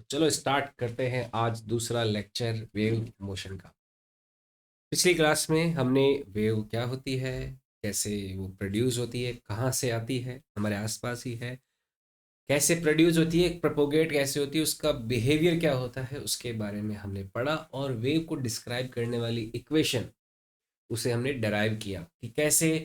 चलो स्टार्ट करते हैं आज दूसरा लेक्चर वेव मोशन का। पिछली क्लास में हमने वेव क्या होती है, कैसे वो प्रोड्यूस होती है, कहाँ से आती है, हमारे आसपास ही है, कैसे प्रोड्यूस होती है, प्रोपोगेट कैसे होती है, उसका बिहेवियर क्या होता है, उसके बारे में हमने पढ़ा। और वेव को डिस्क्राइब करने वाली इक्वेशन उसे हमने डराइव किया कि कैसे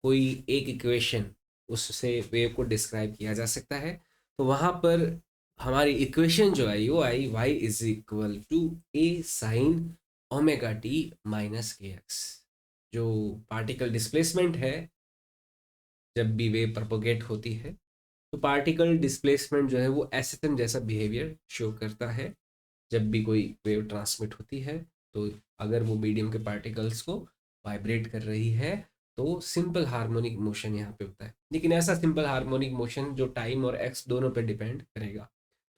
कोई एक इक्वेशन उससे वेव को डिस्क्राइब किया जा सकता है। तो वहाँ पर हमारी इक्वेशन जो आई वो आई y is equal to A sine omega T minus के एक्स। जो पार्टिकल डिस्प्लेसमेंट है जब भी वेव प्रोपोगेट होती है, तो पार्टिकल डिस्प्लेसमेंट जो है वो एसिथम जैसा बिहेवियर शो करता है जब भी कोई वेव ट्रांसमिट होती है। तो अगर वो मीडियम के पार्टिकल्स को वाइब्रेट कर रही है तो सिंपल हार्मोनिक मोशन यहाँ पे होता है। लेकिन ऐसा सिंपल हार्मोनिक मोशन जो टाइम और एक्स दोनों पे डिपेंड करेगा।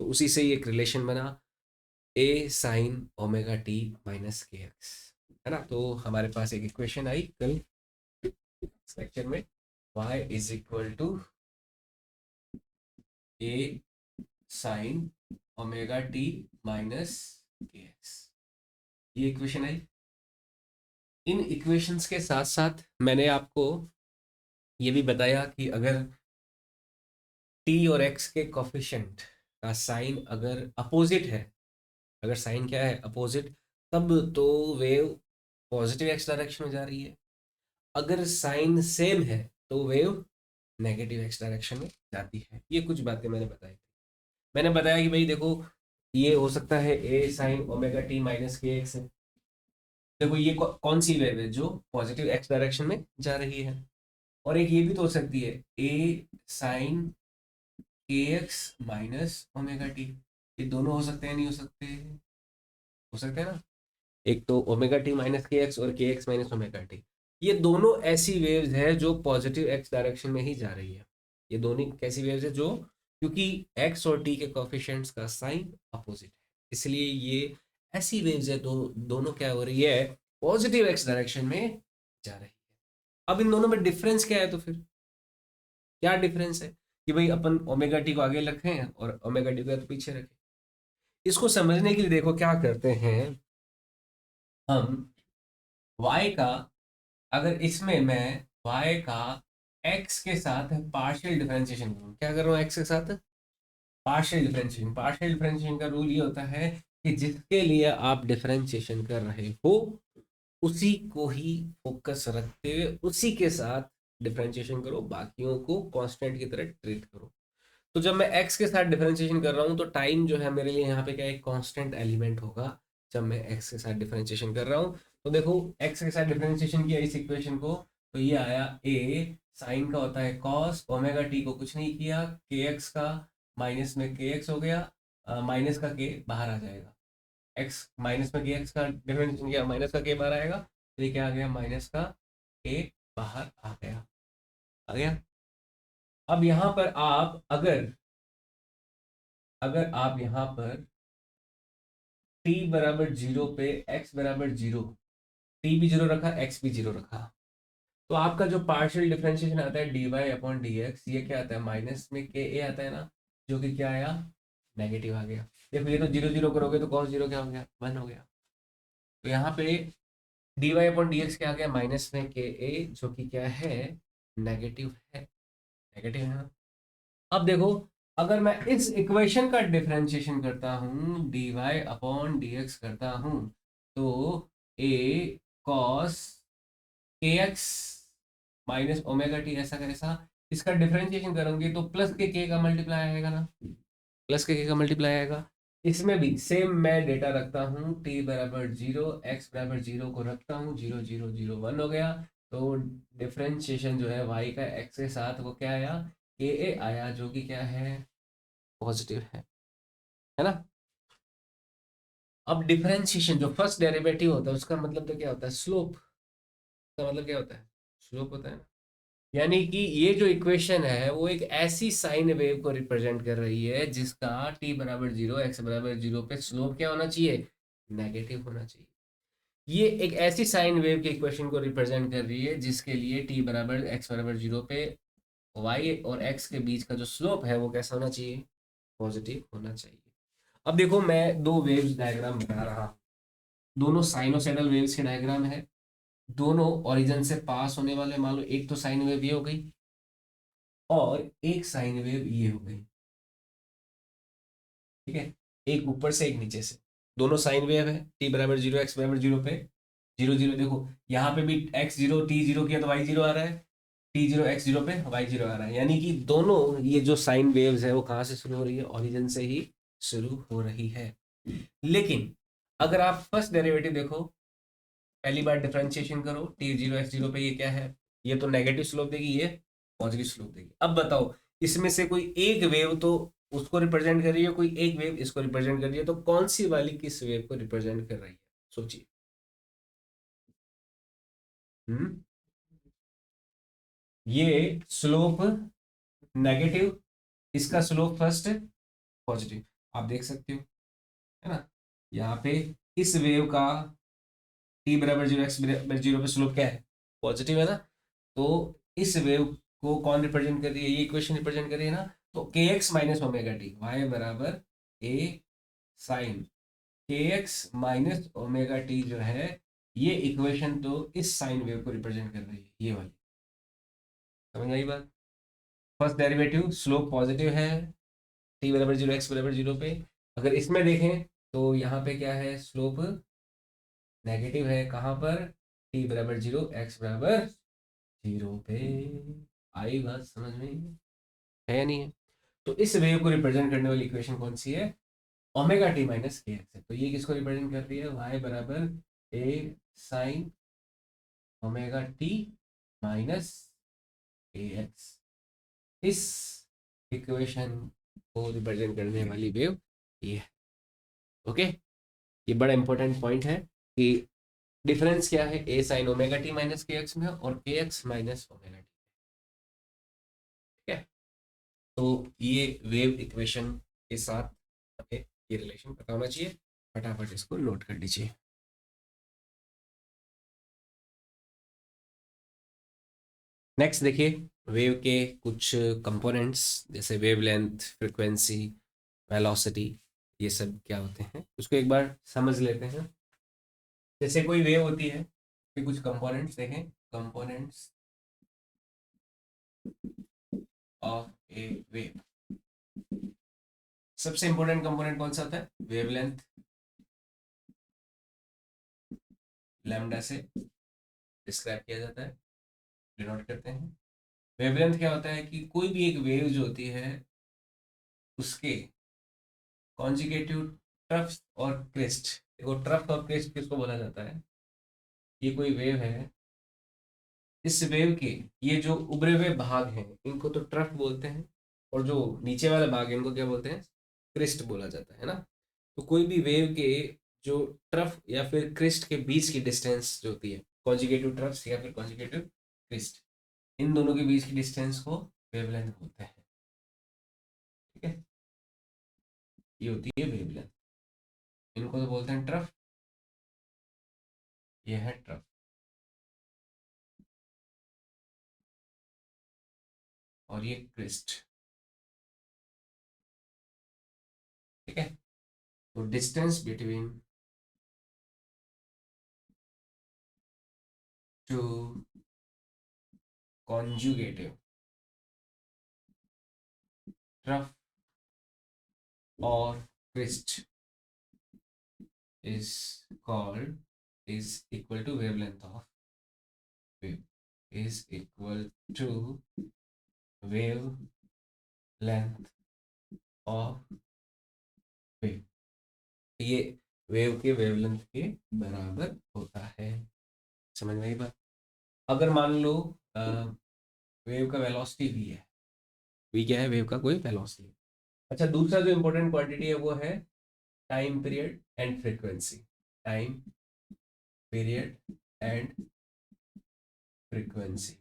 तो उसी से एक रिलेशन बना ए साइन ओमेगा टी माइनस के एक्स, है ना। तो हमारे पास एक इक्वेशन आई कल लेक्चर में, y is equal to A sine omega T minus के एक्स। ये इक्वेशन आई। इन इक्वेशंस के साथ साथ मैंने आपको ये भी बताया कि अगर टी और एक्स के कोफिशिएंट का साइन अगर अपोजिट है, अगर साइन क्या है अपोजिट, तब तो वेव पॉजिटिव एक्स डायरेक्शन में जा रही है। अगर साइन सेम है तो वेव नेगेटिव एक्स डायरेक्शन में जाती है। ये कुछ बातें मैंने बताई थी। मैंने बताया कि भाई देखो, ये हो सकता है ए साइन ओमेगा टी माइनस के एक्स है। देखो ये कौन सी वेव है जो पॉजिटिव एक्स डायरेक्शन में जा रही है। और एक ये भी तो हो सकती है ए sine K X minus omega T. ये दोनों हो सकते हैं, नहीं हो सकते? हो सकते हैं ना। एक तो ओमेगा टी माइनस के एक्स और के एक्स माइनस ओमेगा टी। ये दोनों ऐसी वेव्स है जो पॉजिटिव एक्स डायरेक्शन में ही जा रही है। ये दोनों कैसी वेव्स है जो, क्योंकि एक्स और टी के कोफिशिएंट्स का साइन अपोजिट है, इसलिए ये ऐसी वेव्स है। दोनों क्या हो रही है, पॉजिटिव एक्स डायरेक्शन में जा रही है। अब इन दोनों में डिफरेंस क्या है? तो फिर क्या डिफरेंस है कि भाई अपन ओमेगा टी को आगे रखें और ओमेगा टी को तो पीछे रखें। इसको समझने के लिए देखो क्या करते हैं हम। y का, अगर इसमें मैं y का x के साथ पार्शियल डिफरेंशिएशन करूँ, क्या कर रहा हूँ x के साथ पार्शियल डिफरेंशिएशन। पार्शियल डिफरेंशिएशन का रूल ये होता है कि जिसके लिए आप डिफरेंशिएशन कर रहे हो उसी को ही फोकस रखते हुए उसी के साथ डिफरेंशिएशन करो, बाकियों को कांस्टेंट की तरह ट्रीट करो। तो जब मैं x के साथ डिफरेंशिएशन कर रहा हूँ तो टाइम जो है मेरे लिए यहाँ पे क्या एक कांस्टेंट एलिमेंट होगा जब मैं x के साथ डिफरेंशिएशन कर रहा हूँ। तो देखो x के साथ डिफरेंशिएशन किया इस इक्वेशन को, तो ये आया a साइन का होता है कॉस ओमेगा टी को कुछ नहीं किया, के एक्स का माइनस में के एक्स हो गया, माइनस का के बाहर आ जाएगा। x माइनस में के एक्स का डिफरेंशिएशन किया, माइनस का के बाहर आएगा, तो ये क्या आ गया, माइनस का के बाहर आ गया। आ गया। अब यहाँ पर आप अगर अगर आप यहाँ पर t बराबर जीरो पे x बराबर जीरो, t भी जीरो रखा x भी जीरो रखा, तो आपका जो पार्शियल डिफरेंशिएशन आता है dy अपॉन dx, ये क्या आता है माइनस में के ए आता है ना, जो कि क्या आया, नेगेटिव आ गया। देखो ये तो जीरो जीरो करोगे तो कॉस जीरो क्या हो गया, वन हो गया। तो यहाँ पे dy अपॉन dx क्या आ गया, माइनस में के ए, जो कि क्या है, नेगेटिव है। नेगेटिव है ना। अब देखो, अगर मैं इस इक्वेशन का डिफरेंशिएशन करता हूँ dy अपॉन dx करता हूँ, तो a cos kx minus omega T ऐसा कैसा, इसका डिफरेंशिएशन करूंगी तो प्लस के k का मल्टीप्लाई आएगा ना, प्लस के k का मल्टीप्लाई आएगा। इसमें भी सेम मैं डेटा रखता हूँ, t बराबर जीरो x बराबर जीरो को रखता हूँ, जीरो जीरो जीरो वन हो गया। तो डिफरेंशिएशन जो है y का x के साथ वो क्या आया, के ए आया, जो कि क्या है, पॉजिटिव है ना। अब डिफरेंशिएशन जो फर्स्ट डेरिवेटिव होता है उसका मतलब तो क्या होता है, स्लोप का मतलब क्या होता है, स्लोप होता है ना। यानी कि ये जो इक्वेशन है वो एक ऐसी साइन वेव को रिप्रेजेंट कर रही है जिसका t बराबर जीरो एक्स बराबर जीरो पे स्लोप क्या होना चाहिए, नेगेटिव होना चाहिए। ये एक ऐसी साइन वेव के इक्वेशन को रिप्रेजेंट कर रही है जिसके लिए t बराबर एक्स बराबर जीरो पे y और x के बीच का जो स्लोप है वो कैसा होना चाहिए, पॉजिटिव होना चाहिए। अब देखो मैं दो वेव्स डायग्राम बना रहा हूं, दोनों साइनोसॉइडल वेव्स के डायग्राम है, दोनों ओरिजिन से पास होने वाले, मान लो एक तो साइन वेव ये हो गई और एक साइन वेव ये हो गई, ठीक है, एक ऊपर से एक नीचे से, दोनों साइन वेव है, t बराबर जीरो एक्स बराबर जीरो पे जीरो जीरो, देखो यहाँ पे भी एक्स जीरो टी जीरो किया तो वाई जीरो आ रहा है, टी जीरो एक्स जीरो पे वाई जीरो आ रहा है, यानी कि दोनों ये जो साइन वेव्स है वो कहाँ से शुरू हो रही है, ओरिजिन से ही शुरू हो रही है। लेकिन अगर आप फर्स्ट डेरिवेटिव देखो, पहली बार डिफरेंशिएशन करो, टी जीरो एक्स जीरो पे ये क्या है, ये तो नेगेटिव स्लोप देगी, ये पॉजिटिव स्लोप देगी। अब बताओ इसमें से कोई एक वेव तो उसको रिप्रेजेंट कर रही है, कोई एक वेव इसको रिप्रेजेंट कर रही है, तो कौन सी वाली किस वेव को रिप्रेजेंट कर रही है, सोचिए। हम्म ये स्लोप नेगेटिव, इसका स्लोप फर्स्ट पॉजिटिव, आप देख सकते हो, है ना, यहाँ पे इस वेव का टी बराबर जीरो एक्स बराबर जीरो पे स्लोप क्या है, पॉजिटिव है ना, तो इस वेव को कौन रिप्रेजेंट कर रही है, ये इक्वेशन रिप्रेजेंट कर रही है ना, तो K X minus omega T, Y बराबर A sine K X minus omega T जो है, ये इक्वेशन तो इस साइन वेव को रिप्रेजेंट कर रही है, ये वाली, समझ आई बात। फर्स्ट डेरिवेटिव स्लोप पॉजिटिव है, टी बराबर जीरो एक्स बराबर जीरो पे, अगर इसमें देखें तो यहाँ पे क्या है, स्लोप नेगेटिव है, कहाँ पर, टी बराबर जीरो एक्स बराबर जीरो पे, आई बात समझ में, है या नहीं है। तो इस वेव को रिप्रेजेंट करने वाली इक्वेशन कौन सी है, ओमेगा टी माइनस के एक्स है, तो ये किसको रिप्रेजेंट कर रही है, वाई बराबर A sine omega T minus के एक्स, इस इक्वेशन को रिप्रेजेंट करने वाली वेव ये है। ओके, ये बड़ा इंपॉर्टेंट पॉइंट है कि डिफरेंस क्या है ए साइन ओमेगा टी माइनस के एक्स में और के एक्स माइनस ओमेगा टी, ठीक है। तो ये वेव इक्वेशन के साथ हमें ये रिलेशन पता होना चाहिए, फटाफट इसको नोट कर लीजिए। नेक्स्ट देखिए, वेव के कुछ कंपोनेंट्स, जैसे वेवलेंथ, फ्रीक्वेंसी, वेलोसिटी, ये सब क्या होते हैं उसको एक बार समझ लेते हैं। जैसे कोई वेव होती है, फिर कुछ कंपोनेंट्स देखें, कंपोनेंट्स ऑफ ए वेव, सबसे इंपॉर्टेंट कंपोनेंट कौन सा होता है, वेवलेंथ, लैम्डा से डिस्क्राइब किया जाता है, डिनोट करते हैं। वेवलेंथ क्या होता है कि कोई भी एक वेव जो होती है उसके कॉन्जुगेटिव ट्रफ और क्रेस्ट, देखो ट्रफ और क्रेस्ट किसको बोला जाता है, ये कोई वेव है, इस वेव के ये जो उभरे हुए भाग हैं इनको तो ट्रफ बोलते हैं, और जो नीचे वाले भाग हैं इनको क्या बोलते हैं, क्रिस्ट बोला जाता है ना। तो कोई भी वेव के जो ट्रफ या फिर क्रिस्ट के बीच की डिस्टेंस जो होती है, कॉन्जुगेटिव ट्रफ्स या फिर कॉन्जुगेटिव क्रिस्ट, इन दोनों के बीच की डिस्टेंस को वेवलेंथ बोलते हैं, ठीक है, ये होती है वेवलेंथ, इनको तो बोलते हैं ट्रफ, ये है ट्रफ, और ये क्रिस्ट, ठीक है। तो distance between two conjugative trough और Christ is called, is equal to wavelength of wave, is equal to wavelength of wave, ये वेव के वेवलेंथ के बराबर होता है, समझ में आई बात। अगर मान लो वेव का वेलोसिटी v है, v क्या है, वेव का कोई वेलोसिटी, अच्छा दूसरा जो इंपॉर्टेंट क्वांटिटी है वो है time period and frequency, time period and frequency.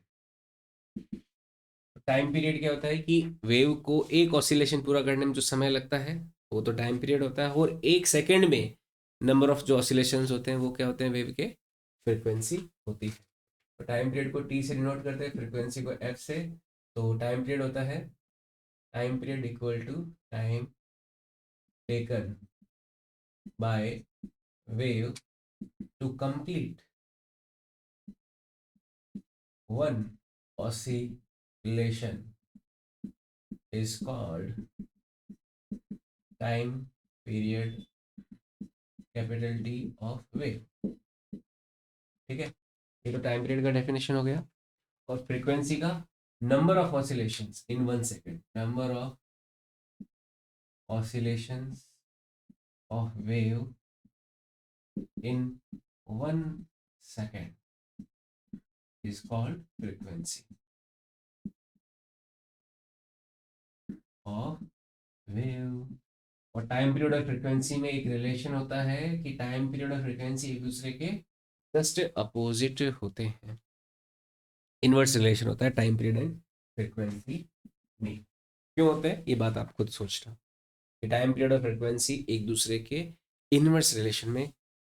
Time period क्या होता है कि वेव को एक ऑसिलेशन पूरा करने में जो समय लगता है वो तो टाइम पीरियड होता है, और एक सेकंड में नंबर ऑफ जो ऑसिलेशंस होते हैं वो क्या होते हैं, वेव के फ्रीक्वेंसी होती है। तो टाइम पीरियड को टी से डिनोट करते हैं, फ्रीक्वेंसी को एफ से, तो टाइम पीरियड होता है, time period equal to time taken by wave to complete one oscillation is called time period capital T of wave. ठीक है, ये तो टाइम पीरियड का डेफिनेशन हो गया। और फ्रीक्वेंसी का number of oscillations in 1 second, number of oscillations of wave in 1 second is called frequency of wave. और टाइम पीरियड और फ्रीक्वेंसी में एक रिलेशन होता है कि टाइम पीरियड और फ्रीक्वेंसी एक दूसरे के जस्ट अपोजिट होते हैं। इनवर्स रिलेशन होता है टाइम पीरियड एंड फ्रीक्वेंसी में। क्यों होते हैं ये बात आप खुद सोचना कि टाइम पीरियड और फ्रीक्वेंसी एक दूसरे के इनवर्स रिलेशन में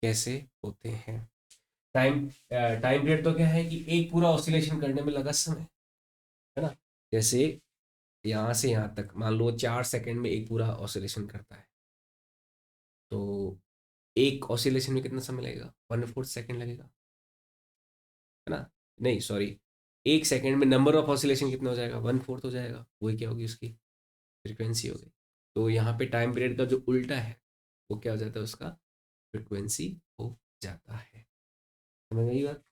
कैसे होते हैं। टाइम पीरियड तो क्या है कि एक पूरा ऑसिलेशन करने में लगा समय, है ना। जैसे यहाँ से यहाँ तक मान लो 4 सेकंड में एक पूरा ऑसिलेशन करता है, तो एक ऑसिलेशन में कितना समय लगेगा, 1/4 सेकंड लगेगा, है ना। नहीं सॉरी, 1 सेकंड में नंबर ऑफ ऑसिलेशन कितना हो जाएगा, 1/4 हो जाएगा। वही क्या होगी, उसकी फ्रीक्वेंसी हो गई। तो यहाँ पे टाइम पीरियड का जो उल्टा है वो क्या हो जाता है, उसका फ्रीक्वेंसी हो जाता है। समझ गई बात।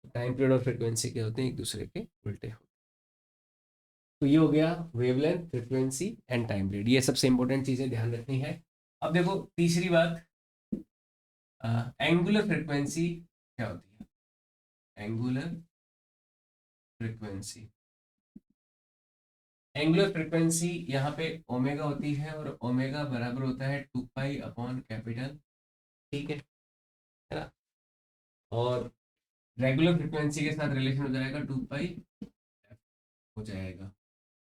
टाइम पीरियड और फ्रीक्वेंसी क्या होते हैं, एक दूसरे के उल्टे होते हैं। तो ये हो गया wavelength, frequency and time period. ये सबसे इंपॉर्टेंट चीजें ध्यान रखनी है। अब देखो तीसरी बात, एंगुलर फ्रीक्वेंसी क्या होती है। एंगुलर फ्रीक्वेंसी, एंगुलर फ्रीक्वेंसी यहाँ पे ओमेगा होती है और ओमेगा बराबर होता है 2 पाई अपॉन कैपिटल, ठीक है ना। और रेगुलर फ्रीक्वेंसी के साथ रिलेशन हो जाएगा 2 पाई हो जाएगा।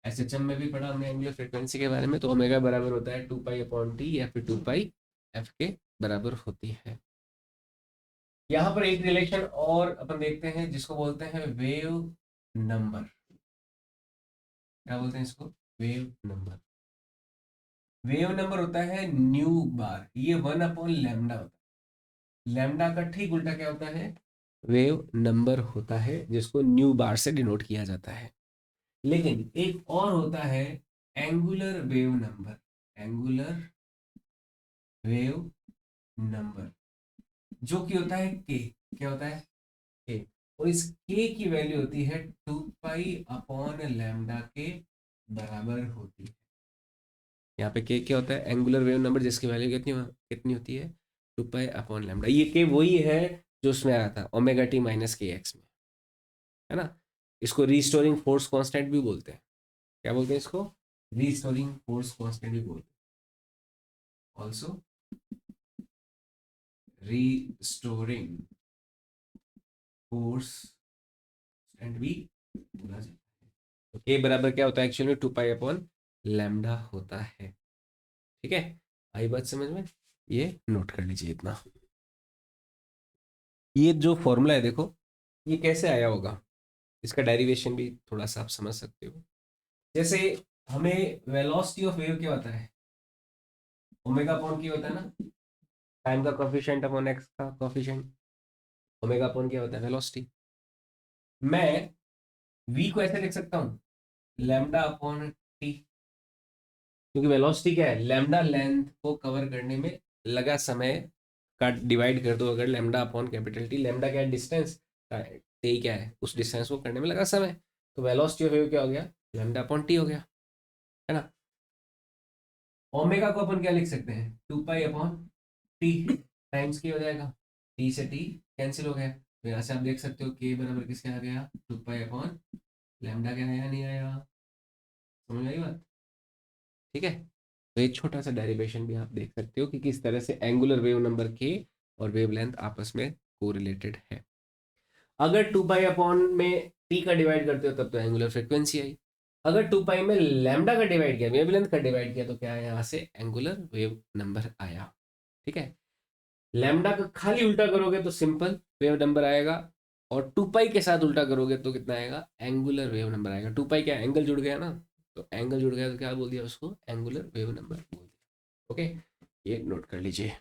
एसएचएम में भी पढ़ा हमने एंगुलर फ्रीक्वेंसी के बारे में, तो ओमेगा बराबर होता है 2 पाई अपॉन टी या फिर 2 पाई एफ के बराबर होती है। यहाँ पर एक रिलेशन और अपन देखते हैं जिसको बोलते हैं वेव नंबर। क्या बोलते हैं इसको, वेव नंबर। वेव नंबर होता है न्यू बार, ये 1/λ होता है। लैम्डा का ठीक उल्टा क्या होता है, वेव नंबर होता है, जिसको न्यू बार से डिनोट किया जाता है। लेकिन एक और होता है angular wave number, angular wave number, जो कि होता है के। क्या होता है, के। और इस के की वैल्यू होती है 2 पाई अपॉन λ के बराबर होती है। यहाँ पे के क्या होता है, एंगुलर वेव नंबर, जिसकी वैल्यू कितनी कितनी होती है, 2 पाई अपॉन λ। ये के वही है जो उसमें आया था ओमेगा टी माइनस के एक्स में, है ना। इसको रीस्टोरिंग फोर्स कांस्टेंट भी बोलते हैं। क्या बोलते हैं इसको, रीस्टोरिंग फोर्स कांस्टेंट भी बोलते हैं। ऑल्सो रीस्टोरिंग फोर्स एंड भी बोला जाता है। तो के बराबर क्या होता है, एक्चुअली में 2 पाई अपॉन λ होता है। ठीक है, आई बात समझ में, ये नोट कर लीजिए इतना। ये जो फॉर्मूला है देखो, ये कैसे आया होगा, इसका डेरिवेशन भी थोड़ा सा आप समझ सकते हो। जैसे हमें वेलोसिटी ऑफ वेव क्या होता है, ओमेगा अपॉन क्या होता है ना, टाइम का कोफिशिएंट अपॉन एक्स का कोफिशिएंट। ओमेगा अपॉन क्या होता है, वेलोसिटी। मैं v को ऐसे लिख सकता हूँ, लैम्डा अपॉन टी, क्योंकि वेलोसिटी क्या है, लैम्डा लेंथ को कवर करने में लगा समय का डिवाइड कर दो अगर lambda upon capital T. Lambda क्या है, डिस्टेंस, टी क्या है, उस डिस्टेंस को करने में लगा समय। तो वेलोसिटी ऑफ वेव क्या हो गया, लैम्डा अपॉन टी हो गया, है ना। ओमेगा को अपन क्या लिख सकते हैं, 2 पाई अपॉन टी टाइम्स के हो जाएगा, टी से टी कैंसिल हो गया। तो यहाँ से आप देख सकते हो के बराबर किसके आ गया, 2 पाई अपॉन क्या आया, नहीं आया। समझ आई बात, ठीक है। तो एक छोटा सा डेरिवेशन भी आप देख सकते हो कि किस तरह से एंगुलर वेव नंबर के और वेवलेंथ आपस में कोरिलेटेड है। अगर 2 पाई अपॉन में टी का डिवाइड करते हो तब तो एंगुलर फ्रीक्वेंसी आई। अगर 2 पाई में लैम्डा का डिवाइड किया, वेवलेंथ का डिवाइड किया, तो क्या आया, यहाँ से एंगुलर वेव नंबर आया। ठीक है, लैम्डा का खाली उल्टा करोगे तो सिंपल वेव नंबर आएगा, और 2 पाई के साथ उल्टा करोगे तो कितना आएगा, एंगुलर वेव नंबर आएगा। 2 पाई क्या, एंगल जुड़ गया ना, तो एंगल जुड़ गया तो क्या बोल दिया उसको, एंगुलर वेव नंबर बोल दिया। ओके, ये नोट कर लीजिए।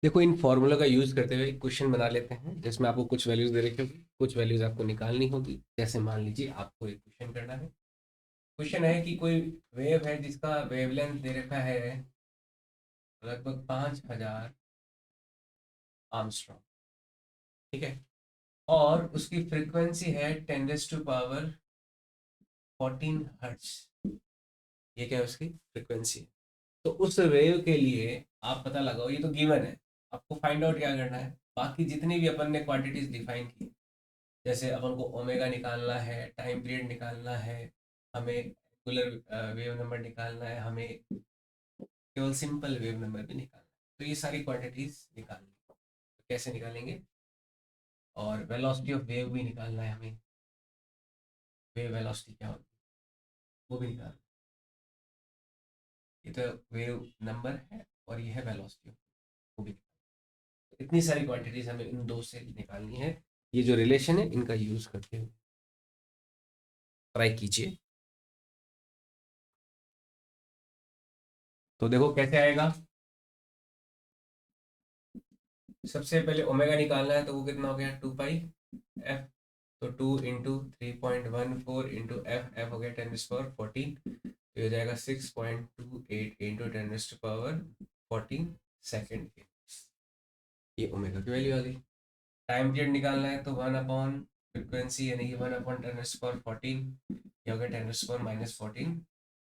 देखो, इन फॉर्मूला का यूज करते हुए एक क्वेश्चन बना लेते हैं जिसमें आपको कुछ वैल्यूज दे रखी होगी, कुछ वैल्यूज आपको निकालनी होगी। जैसे मान लीजिए आपको एक क्वेश्चन करना है। क्वेश्चन है कि कोई वेव है जिसका वेवलेंथ दे रखा है लगभग 5000 आर्मस्ट्रॉन्ग, ठीक है, और उसकी फ्रीक्वेंसी है 10⁻14 हर्ट्ज। ये क्या है, उसकी फ्रीक्वेंसी है। तो उस वेव के लिए आप पता लगाओ, ये तो गिवन है, आपको फाइंड आउट क्या करना है, बाकी जितनी भी अपन ने क्वांटिटीज डिफाइन की, जैसे अपन को ओमेगा निकालना है, टाइम पीरियड निकालना है, हमें एंगुलर वेव नंबर निकालना है, हमें केवल सिंपल वेव नंबर भी निकालना है। तो ये सारी क्वांटिटीज निकालनी है। तो कैसे निकालेंगे, और वेलोसिटी ऑफ वेव भी निकालना है हमें, वेव वेलोसिटी क्या होती है वो भी निकालना है। ये तो वेव नंबर है और ये है वेलोसिटी ऑफ वो भी। इतनी सारी क्वांटिटीज हमें इन दो से निकालनी है। ये जो रिलेशन है इनका यूज करते हुए ट्राई कीजिए। तो देखो कैसे आएगा। सबसे पहले ओमेगा निकालना है, तो वो कितना हो गया 2 पाई एफ। तो 2 × 3.14 इंटू एफ हो गया 10⁻14। तो ये हो जाएगा 6.28 इंटू 10⁻14 सेकेंड। ये ओमेगा की वैल्यू आ गई। टाइम पीरियड निकालना है, तो 1 अपॉन फ्रिक्वेंसी यानी कि 1/10⁻14, ये हो गया 10⁻−14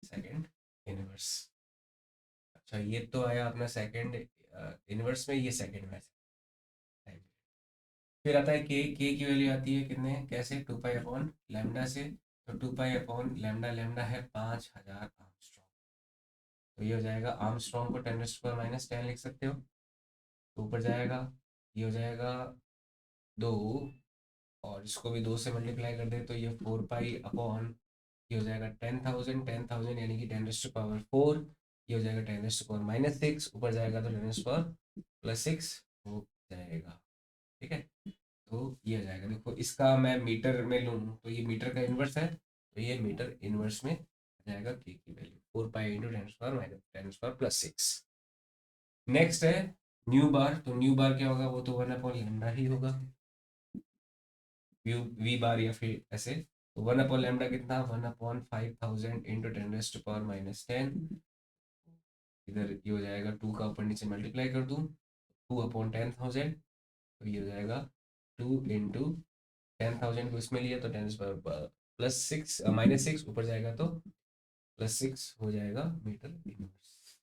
सेकेंड इनवर्स। अच्छा, ये तो आया अपना सेकेंड इनवर्स में, ये सेकेंड में टाइम। फिर आता है के की वैल्यू आती है कितने, कैसे, 2 पाई अपॉन लैम्डा से। तो 2 पाई अपॉन लैम्डा, लैम्डा है 5000 आर्मस्ट्रॉन्ग। तो ये हो जाएगा, आर्मस्ट्रॉन्ग को 10⁻−10 लिख सकते हो। तो ऊपर जाएगा, ये हो जाएगा 2, और इसको भी 2 से मल्टीप्लाई कर दे तो ये 4 पाई अपॉन, ये हो जाएगा 10,000, 10,000 यानी कि 10⁻4। ये हो जाएगा 10⁻6, ऊपर जाएगा तो 10⁻+6 हो जाएगा, ठीक है। तो ये हो जाएगा, देखो इसका मैं मीटर में लूँ तो ये मीटर का इन्वर्स है, तो ये मीटर इन्वर्स में आ जाएगा के की वैल्यू 4 पाई इंटू 10⁻6। नेक्स्ट है न्यू बार। तो न्यू बार क्या होगा, वो तो 1/λ ही होगा, वी बार या फिर ऐसे। तो 1/λ कितना, 1/5000 इंटू 10⁻−10। इधर ये हो जाएगा 2 का ऊपर नीचे मल्टीप्लाई कर दूँ, 2/10,000। तो ये हो जाएगा 2 इंटू 10,000 को इसमें लिया तो 10⁻+6 -6 ऊपर जाएगा तो +6 हो जाएगा मीटर इनवर्स।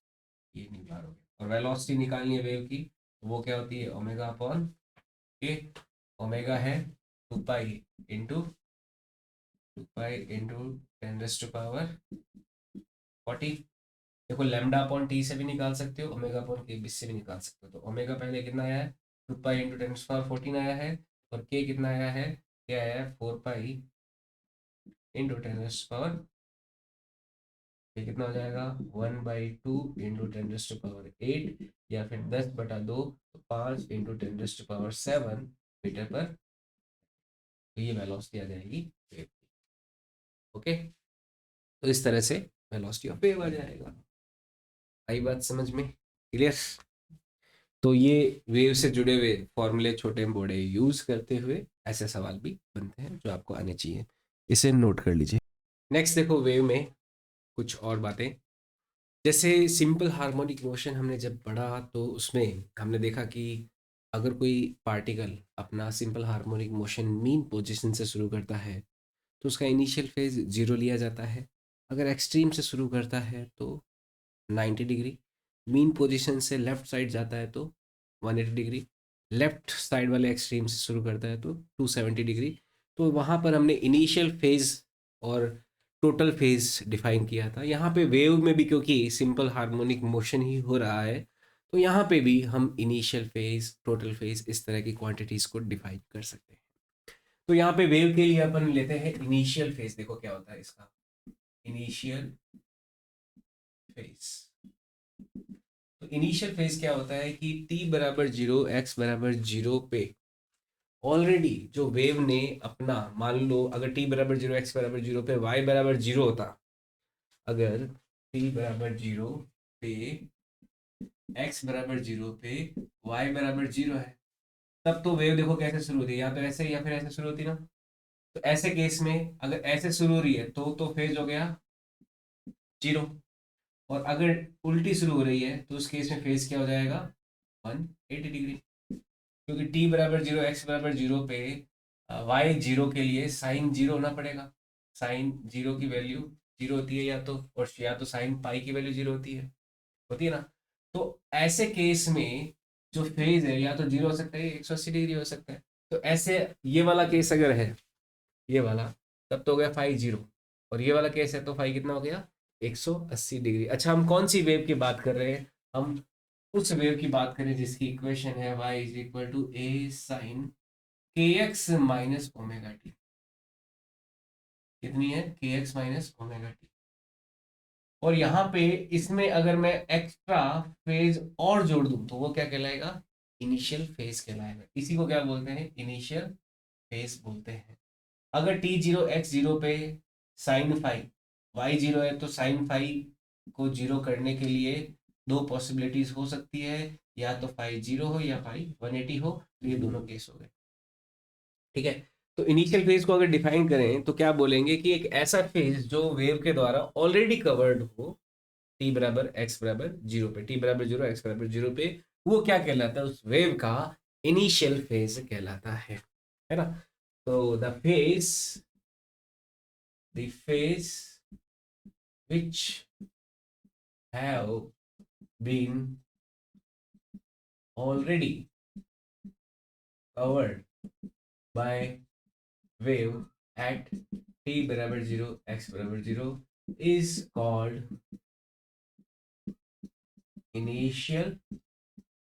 ये न्यू बार हो गया। और वेलोसिटी निकालनी है वेव की, तो वो क्या होती है, ओमेगा अपॉन के। ओमेगा है 2 पाई इंटू 10⁻40। देखो लैम्डा अपॉन टी से भी निकाल सकते हो, ओमेगा अपॉन के बीच से भी निकाल सकते हो। तो ओमेगा पहले कितना आया है, 2 पाई इंटू 10⁻14 आया है, और के कितना आया है, के आया है 4 पाई इंटू 10⁻, ये कितना हो जाएगा 1/2 इंटू 10⁻8, या फिर 10/2, तो 5 इंटू 10⁻7 मीटर पर। तो ये वेलोसिटी आ जाएगी वेव। ओके, तो इस तरह से वेलोसिटी ऑफ वेव आ जाएगा। आई बात समझ में, क्लियर। तो ये वेव से जुड़े हुए फॉर्मूले छोटे बड़े यूज करते हुए ऐसे सवाल भी बनते हैं जो आपको आने चाहिए, इसे नोट कर लीजिए। नेक्स्ट देखो, वेव में कुछ और बातें, जैसे सिंपल हार्मोनिक मोशन हमने जब पढ़ा तो उसमें हमने देखा कि अगर कोई पार्टिकल अपना simple harmonic motion mean position से शुरू करता है तो उसका इनिशियल फेज 0 लिया जाता है। अगर एक्सट्रीम से शुरू करता है तो 90 डिग्री, मीन पोजीशन से लेफ्ट साइड जाता है तो 180 डिग्री, लेफ्ट साइड वाले एक्सट्रीम से शुरू करता है तो 270 डिग्री। तो वहाँ पर हमने इनिशियल फेज और टोटल फेज डिफाइन किया था। यहाँ पे वेव में भी क्योंकि सिंपल हार्मोनिक मोशन ही हो रहा है, तो यहाँ पे भी हम इनिशियल फेज, टोटल फेज, इस तरह की क्वांटिटीज को डिफाइन कर सकते हैं। तो यहाँ पे वेव के लिए अपन लेते हैं इनिशियल फेज। देखो क्या होता है इसका इनिशियल फेज। तो इनिशियल फेज क्या होता है कि t=0, x=0 पे ऑलरेडी जो वेव ने अपना, मान लो अगर t=0, x=0 पे y=0 होता, अगर t=0 पे x बराबर 0 पे y बराबर 0 है, तब तो वेव देखो कैसे शुरू होती है, या तो ऐसे या फिर ऐसे शुरू होती ना। तो ऐसे केस में अगर ऐसे शुरू हो रही है तो फेज हो गया 0, और अगर उल्टी शुरू हो रही है तो उस केस में फेज क्या हो जाएगा 180 डिग्री, क्योंकि t बराबर 0 x बराबर 0 पे y 0 के लिए साइन 0 होना पड़ेगा। साइन 0 की वैल्यू 0 होती है या तो, और या तो साइन पाई की वैल्यू 0 होती है ना। तो ऐसे केस में जो फेज है या तो 0 हो सकता है 180 डिग्री हो सकता है। तो ऐसे ये वाला केस अगर है, ये वाला, तब तो हो गया फाई 0, और ये वाला केस है तो फाई कितना हो गया 180 डिग्री। अच्छा, हम कौन सी वेव की बात कर रहे हैं? हम उस वेव की बात करें जिसकी इक्वेशन है y is equal to A sine K X minus omega T. कितनी है? के एक्स माइनस ओमेगा टी। और यहाँ पे इसमें अगर मैं एक्स्ट्रा फेज और जोड़ दूं तो वो क्या कहलाएगा? इनिशियल फेज कहलाएगा। इसी को क्या बोलते हैं? इनिशियल फेज बोलते हैं। अगर टी 0 एक्स 0 पे साइन फाइव वाई 0 है तो साइन फाइव को 0 करने के लिए दो पॉसिबिलिटीज हो सकती है, या तो फाइव 0 हो या फाइव 180 हो, तो ये दोनों केस हो गए। ठीक है। तो इनिशियल फेज को अगर डिफाइन करें तो क्या बोलेंगे कि एक ऐसा फेज जो वेव के द्वारा ऑलरेडी कवर्ड हो टी बराबर एक्स बराबर 0 पे, टी बराबर 0 एक्स बराबर 0 पे, वो क्या कहलाता है? उस वेव का इनिशियल फेज कहलाता है ना। तो the phase which have been already covered by wave at t बराबर 0 x बराबर 0 is called initial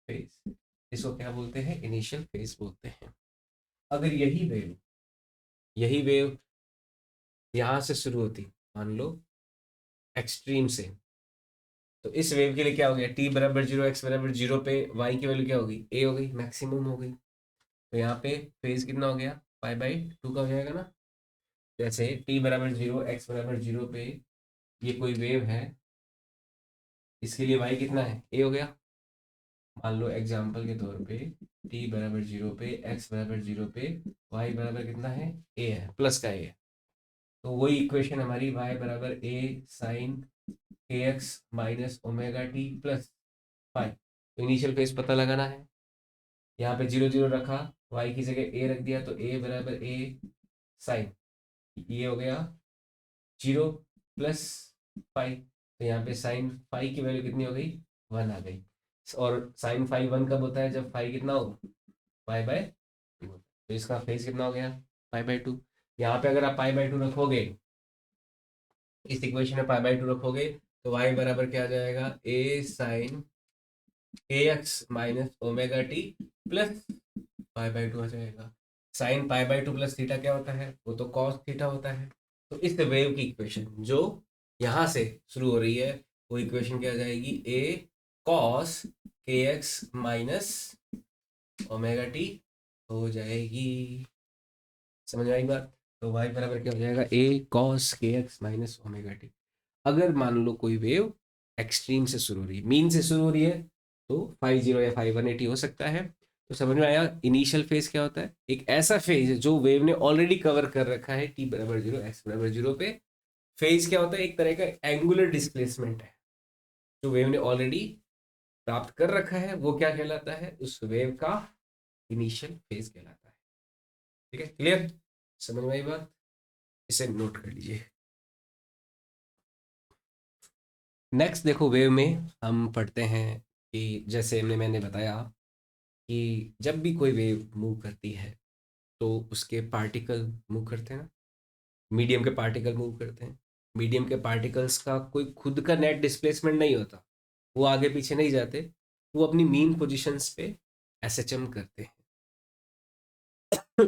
phase। इसको क्या बोलते हैं? इनिशियल फेज बोलते हैं। अगर यही वेव यहां से शुरू होती, मान लो एक्सट्रीम से, तो इस वेव के लिए क्या हो गया? टी बराबर 0 एक्स बराबर 0 पे वाई की वैल्यू क्या होगी? ए हो गई, मैक्सिमम हो गई। तो यहाँ पे फेज कितना हो गया? पाई बाई 2 का हो जाएगा ना। जैसे टी बराबर 0 एक्स बराबर 0 पे ये कोई वेव है, इसके लिए वाई कितना है? ए हो गया। मान लो एग्जाम्पल के तौर पे टी बराबर 0 पे एक्स बराबर 0 पे वाई बराबर कितना है? ए है, प्लस का ए है। तो वही इक्वेशन हमारी y बराबर A sine K X minus omega T plus five. तो इनिशियल फेज पता लगाना है। यहाँ पे 0 0 रखा, y की जगह a रख दिया, तो a बराबर a साइन, ये हो गया 0 प्लस फाइव। तो यहाँ पे साइन फाइव की वैल्यू कितनी हो गई? 1 आ गई। और साइन फाइव 1 कब होता है? जब फाइव कितना हो? पाई बाय 2। तो इसका फेज कितना हो गया? पाई बाय 2। यहाँ पे अगर आप पाई बाय 2 रखोगे, इस इक्वेशन में पाई बाय 2 रखोगे, तो y बराबर क्या आ जाएगा? a sine A X minus omega T plus pi by 2 आ जाएगा। Sine pi by 2 plus theta क्या होता है? वो तो कॉस थीटा होता है। तो इस वेव की इक्वेशन जो यहाँ से शुरू हो रही है, वो इक्वेशन क्या आ जाएगी? ए कॉस के एक्स माइनस ओमेगा टी हो जाएगी। समझ में आई बात? तो y बराबर क्या हो जाएगा? ए कॉस के एक्स माइनस ओमेगा टी। अगर मान लो कोई वेव एक्सट्रीम से शुरू हो रही है, मीन से शुरू हो रही है, तो 50 या 5180 हो सकता है। तो समझ में आया इनिशियल फेज क्या होता है? एक ऐसा फेज जो वेव ने ऑलरेडी कवर कर रखा है टी बराबर 0 एक्स बराबर 0 पे। फेज क्या होता है? एक तरह का एंगुलर डिस्प्लेसमेंट है जो वेव ने ऑलरेडी प्राप्त कर रखा है, वो क्या कहलाता है? उस वेव का इनिशियल फेज कहलाता है। ठीक है, क्लियर? समझ में आई बात? इसे नोट कर लीजिए। नेक्स्ट देखो, वेव में हम पढ़ते हैं कि जैसे मैंने बताया कि जब भी कोई वेव मूव करती है तो उसके पार्टिकल मूव करते हैं ना, मीडियम के पार्टिकल मूव करते हैं। मीडियम के पार्टिकल्स का कोई खुद का नेट डिस्प्लेसमेंट नहीं होता, वो आगे पीछे नहीं जाते, वो अपनी मीन पोजीशंस पे एसएचएम करते हैं।